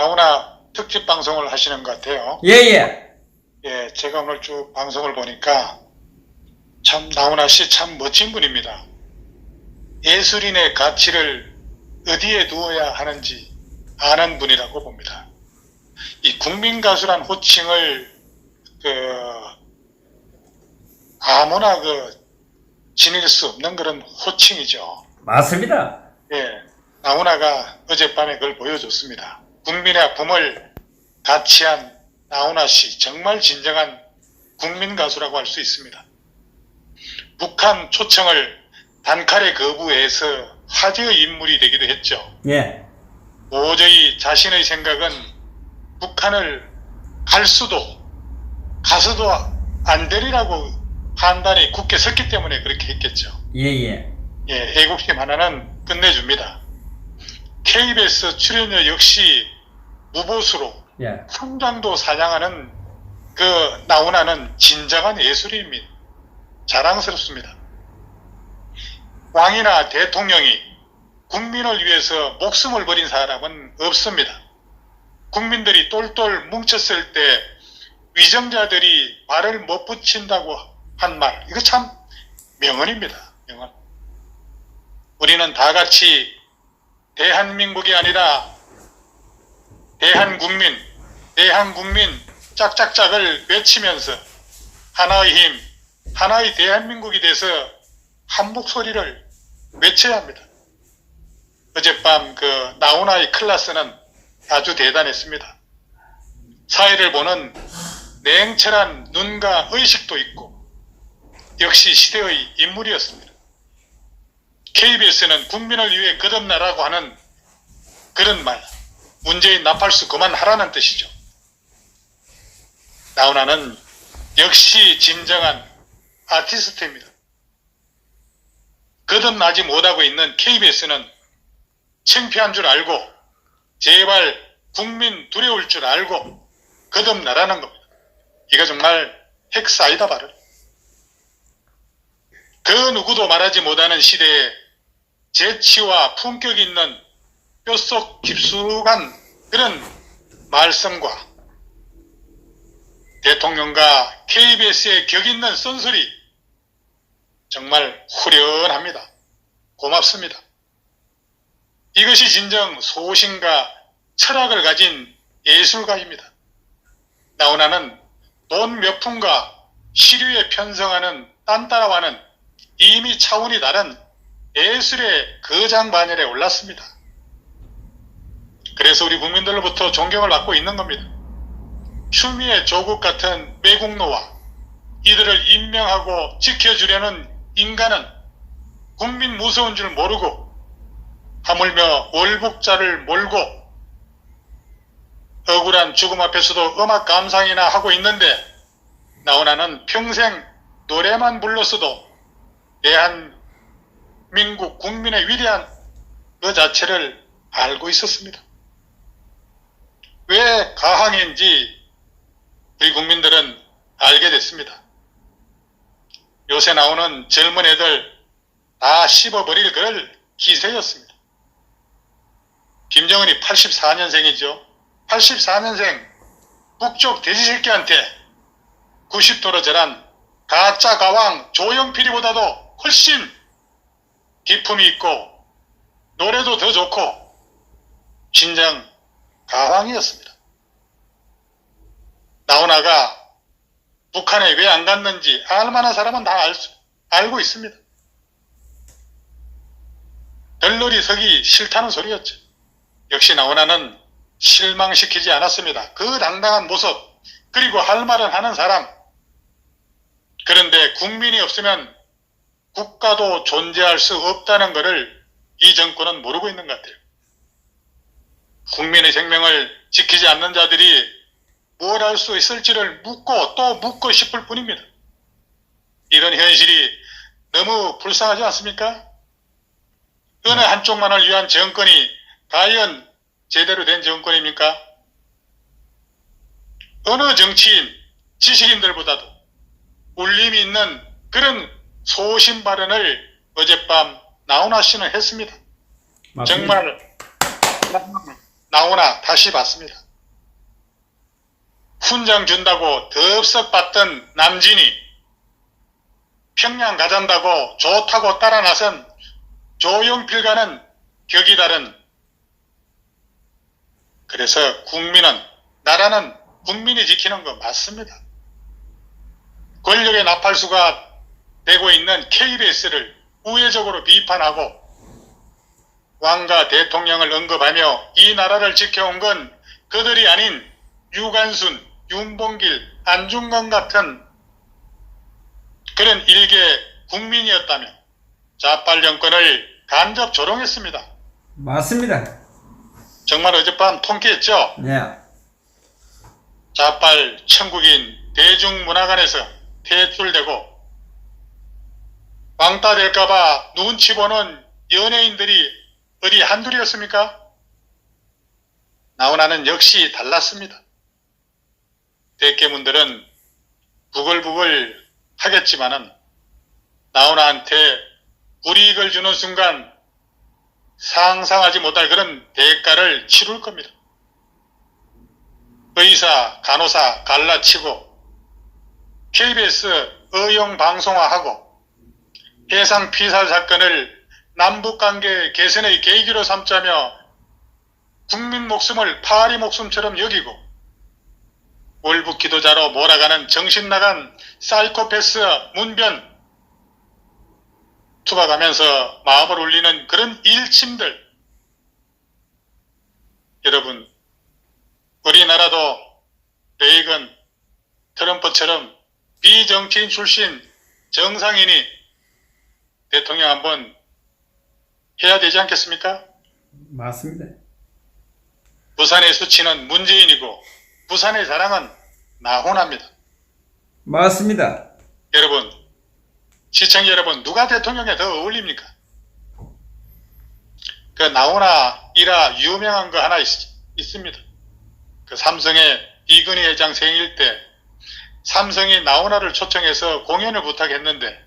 나훈아 특집 방송을 하시는 것 같아요. 예. 예, 제가 오늘 쭉 방송을 보니까 참 나훈아 씨 참 멋진 분입니다. 예술인의 가치를 어디에 두어야 하는지 아는 분이라고 봅니다. 이 국민가수란 호칭을 아무나 지닐 수 없는 그런 호칭이죠. 맞습니다. 예, 나훈아가 어젯밤에 그걸 보여줬습니다. 국민의 아픔을 가치한 나훈아 씨, 정말 진정한 국민 가수라고 할 수 있습니다. 북한 초청을 단칼에 거부해서 화제의 인물이 되기도 했죠. 예. 도저히 자신의 생각은 북한을 갈 수도 가서도 안 되리라고 판단이 굳게 섰기 때문에 그렇게 했겠죠. 예. 예, 애국심 하나는 끝내줍니다. KBS 출연료 역시 무보수로 예. 풍장도 사냥하는 나훈아는 진정한 예술인입니다. 자랑스럽습니다. 왕이나 대통령이 국민을 위해서 목숨을 버린 사람은 없습니다. 국민들이 똘똘 뭉쳤을 때 위정자들이 말을 못 붙인다고 한 말, 이거 참 명언입니다. 명언. 우리는 다 같이 대한민국이 아니라 대한국민 짝짝짝을 외치면서 하나의 힘, 하나의 대한민국이 돼서 한 목소리를 외쳐야 합니다. 어젯밤 나훈아의 클래스는 아주 대단했습니다. 사회를 보는 냉철한 눈과 의식도 있고 역시 시대의 인물이었습니다. KBS는 국민을 위해 거듭나라고 하는 그런 말, 문재인 나팔수 그만하라는 뜻이죠. 나훈아는 역시 진정한 아티스트입니다. 거듭나지 못하고 있는 KBS는 창피한 줄 알고 제발 국민 두려울 줄 알고 거듭나라는 겁니다. 이거 정말 핵사이다 발언. 그 누구도 말하지 못하는 시대에 재치와 품격 있는 뼛속 깊숙한 그런 말씀과 대통령과 KBS의 격 있는 쓴소리 정말 후련합니다. 고맙습니다. 이것이 진정 소신과 철학을 가진 예술가입니다. 나훈아는 돈 몇 푼과 시류에 편성하는 딴따라와는 이미 차원이 다른 예술의 거장반열에 올랐습니다. 그래서 우리 국민들로부터 존경을 받고 있는 겁니다. 추미애 조국 같은 매국노와 이들을 임명하고 지켜주려는 인간은 국민 무서운 줄 모르고 하물며 월북자를 몰고 억울한 죽음 앞에서도 음악 감상이나 하고 있는데 나훈아는 평생 노래만 불렀어도 대한민국 국민의 위대한 그 자체를 알고 있었습니다. 왜 가항인지 우리 국민들은 알게 됐습니다. 요새 나오는 젊은 애들 다 씹어버릴 그럴 기세였습니다. 김정은이 84년생이죠. 84년생 북쪽 돼지새끼한테 90도로 절한 가짜 가왕 조영필이보다도 훨씬 기품이 있고 노래도 더 좋고 진정 가왕이었습니다. 나훈아가 북한에 왜 안 갔는지 알만한 사람은 다 알고 있습니다. 덜러리 서기 싫다는 소리였죠. 역시 나훈아는 실망시키지 않았습니다. 그 당당한 모습 그리고 할 말은 하는 사람. 그런데 국민이 없으면 국가도 존재할 수 없다는 것을 이 정권은 모르고 있는 것 같아요. 국민의 생명을 지키지 않는 자들이 뭘 할 수 있을지를 묻고 또 묻고 싶을 뿐입니다. 이런 현실이 너무 불쌍하지 않습니까? 어느 한쪽만을 위한 정권이 과연 제대로 된 정권입니까? 어느 정치인, 지식인들보다도 울림이 있는 그런 소신 발언을 어젯밤 나훈아 씨는 했습니다. 맞습니다. 정말 나오나 다시 봤습니다. 훈장 준다고 덥석 받던 남진이 평양 가잔다고 좋다고 따라 나선 조용필과는 격이 다른, 그래서 국민은, 나라는 국민이 지키는 거 맞습니다. 권력의 나팔수가 되고 있는 KBS를 우회적으로 비판하고 왕과 대통령을 언급하며 이 나라를 지켜온 건 그들이 아닌 유관순, 윤봉길, 안중근 같은 그런 일개 국민이었다며 좌빨 정권을 간접 조롱했습니다. 맞습니다. 정말 어젯밤 통쾌했죠? 네. 좌빨 천국인 대중문화관에서 퇴출되고 왕따 될까봐 눈치 보는 연예인들이 어디 한둘이었습니까? 나훈아는 역시 달랐습니다. 대깨문들은 부글부글 하겠지만은 나훈아한테 불이익을 주는 순간 상상하지 못할 그런 대가를 치룰 겁니다. 의사, 간호사 갈라치고 KBS 의용방송화하고 해상 피살 사건을 남북관계 개선의 계기로 삼자며 국민 목숨을 파리 목숨처럼 여기고 월북 기도자로 몰아가는 정신나간 사이코패스 문변 투박하면서 마음을 울리는 그런 일침들, 여러분, 우리나라도 레이건, 트럼프처럼 비정치인 출신 정상인이 대통령 한번 해야 되지 않겠습니까? 맞습니다. 부산의 수치는 문재인이고 부산의 자랑은 나훈아입니다. 맞습니다. 여러분, 시청자 여러분, 누가 대통령에 더 어울립니까? 그 나훈아 일화 유명한 거 하나 있습니다. 그 삼성의 이건희 회장 생일 때 삼성이 나훈아를 초청해서 공연을 부탁했는데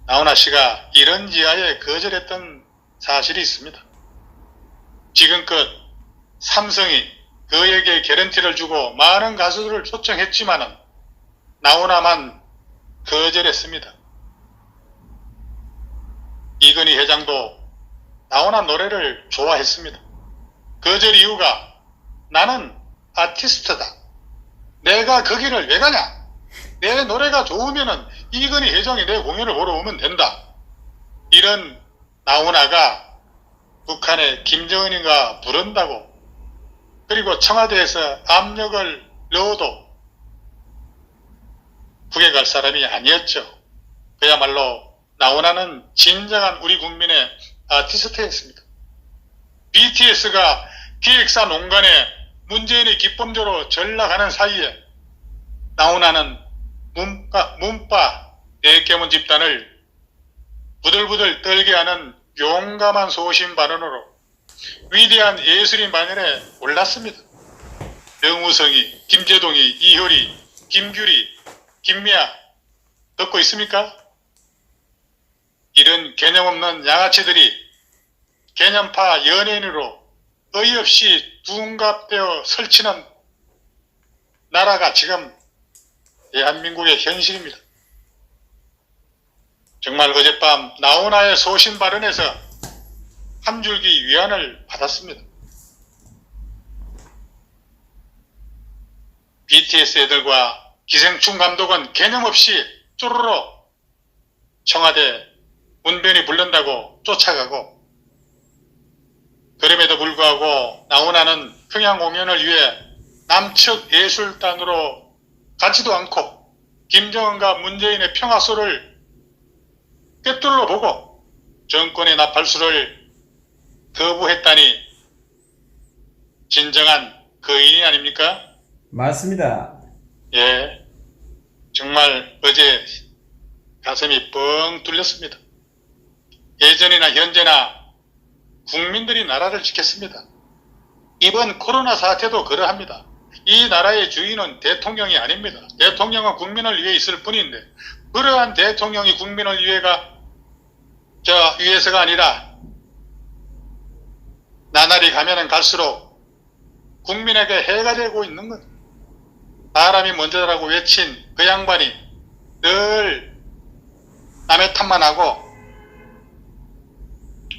나훈아 씨가 이런지하에 거절했던 사실이 있습니다. 지금껏 삼성이 그에게 개런티를 주고 많은 가수들을 초청했지만은 나훈아만 거절했습니다. 이건희 회장도 나훈아 노래를 좋아했습니다. 거절 이유가 나는 아티스트다. 내가 거기를 왜 가냐? 내 노래가 좋으면은 이건희 회장이 내 공연을 보러 오면 된다. 이런 나훈아가 북한의 김정은이가 부른다고 그리고 청와대에서 압력을 넣어도 북에 갈 사람이 아니었죠. 그야말로 나훈아는 진정한 우리 국민의 아티스트였습니다. BTS가 기획사 농간에 문재인이 기쁨조로 전락하는 사이에 나훈아는 문파 대깨문 집단을 부들부들 떨게 하는 용감한 소신 발언으로 위대한 예술인 반열에 올랐습니다. 명우성이, 김재동이, 이효리, 김규리, 김미아 듣고 있습니까? 이런 개념 없는 양아치들이 개념파 연예인으로 어이없이 둔갑되어 설치는 나라가 지금 대한민국의 현실입니다. 정말 어젯밤 나훈아의 소신 발언에서 한 줄기 위안을 받았습니다. BTS 애들과 기생충 감독은 개념 없이 쪼르르 청와대 문변이 부른다고 쫓아가고 그럼에도 불구하고 나훈아는 평양 공연을 위해 남측 예술단으로 가지도 않고 김정은과 문재인의 평화소를 꿰뚫어 보고 정권의 나팔수를 거부했다니 진정한 거인이 아닙니까? 맞습니다. 예, 정말 어제 가슴이 뻥 뚫렸습니다. 예전이나 현재나 국민들이 나라를 지켰습니다. 이번 코로나 사태도 그러합니다. 이 나라의 주인은 대통령이 아닙니다. 대통령은 국민을 위해 있을 뿐인데 그러한 대통령이 국민을 위해서가 아니라 나날이 가면은 갈수록 국민에게 해가 되고 있는 것. 사람이 먼저라고 외친 그 양반이 늘 남의 탓만 하고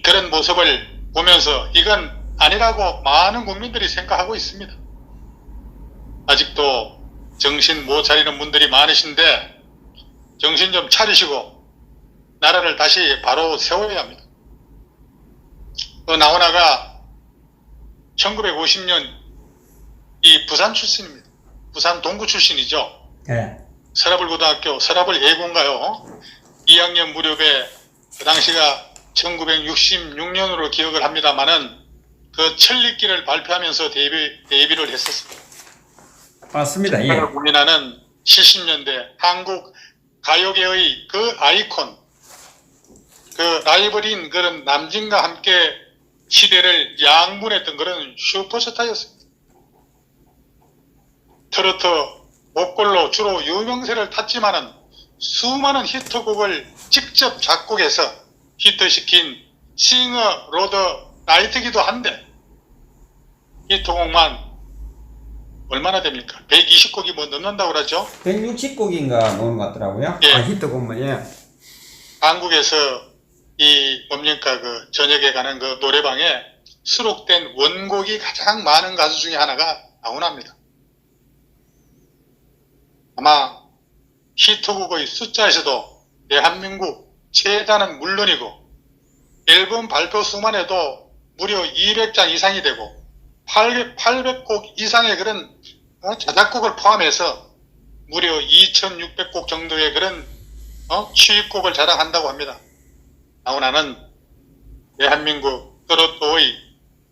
그런 모습을 보면서 이건 아니라고 많은 국민들이 생각하고 있습니다. 아직도 정신 못 차리는 분들이 많으신데 정신 좀 차리시고 나라를 다시 바로 세워야 합니다. 나훈아가 1950년 이 부산 출신입니다. 부산 동구 출신이죠. 예. 서라벌고등학교, 서라벌 예고인가요? 2학년 무렵에 그 당시가 1966년으로 기억을 합니다만은 그 천리길을 발표하면서 데뷔를 했었습니다. 맞습니다. 예. 우리나라는 70년대 한국 가요계의 그 아이콘, 그 라이벌인 그런 남진과 함께 시대를 양분했던 그런 슈퍼스타였습니다. 트로트, 목걸로 주로 유명세를 탔지만은 수많은 히트곡을 직접 작곡해서 히트시킨 싱어 로드 나이트기도 한데 히트곡만 얼마나 됩니까? 120곡이 뭐 넘는다고 그러죠? 160곡인가 노는 것 같더라고요. 예. 히트곡만, 예. 한국에서 이 뭡니까 그 저녁에 가는 그 노래방에 수록된 원곡이 가장 많은 가수 중에 하나가 나훈아입니다. 아마 히트곡의 숫자에서도 대한민국 최다는 물론이고 앨범 발표 수만 해도 무려 200장 이상이 되고 800곡 이상의 그런 자작곡을 포함해서 무려 2600곡 정도의 그런 취입곡을 자랑한다고 합니다. 나훈아는 대한민국 트로트의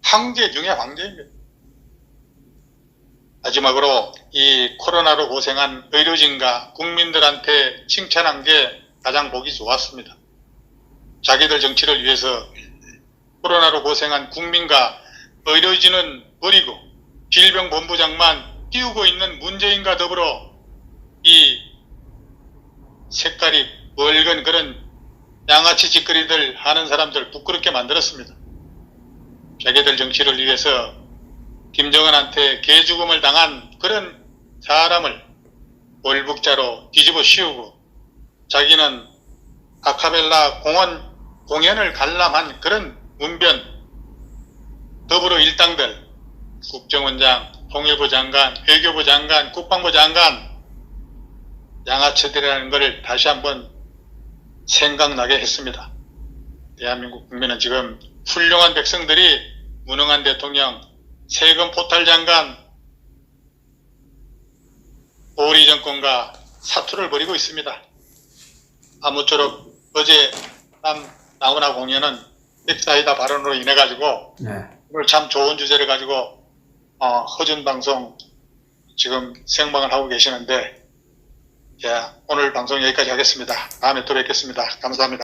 황제 중의 황제입니다. 마지막으로 이 코로나로 고생한 의료진과 국민들한테 칭찬한 게 가장 보기 좋았습니다. 자기들 정치를 위해서 코로나로 고생한 국민과 의료진은 버리고 질병본부장만 띄우고 있는 문재인과 더불어 이 색깔이 붉은 그런 양아치 짓거리들 하는 사람들 부끄럽게 만들었습니다. 자기들 정치를 위해서 김정은한테 개죽음을 당한 그런 사람을 월북자로 뒤집어 씌우고 자기는 아카펠라 공연을 관람한 그런 문변 더불어 일당들 국정원장, 통일부 장관, 외교부 장관, 국방부 장관 양아치들이라는 것을 다시 한번 생각나게 했습니다. 대한민국 국민은 지금 훌륭한 백성들이 무능한 대통령, 세금 포탈 장관, 오리 정권과 사투를 벌이고 있습니다. 아무쪼록 어제 나훈아 공연은 엑사이다 발언으로 인해 가지고 네. 오늘 참 좋은 주제를 가지고 허준 방송 지금 생방을 하고 계시는데 오늘 방송 여기까지 하겠습니다. 다음에 또 뵙겠습니다. 감사합니다.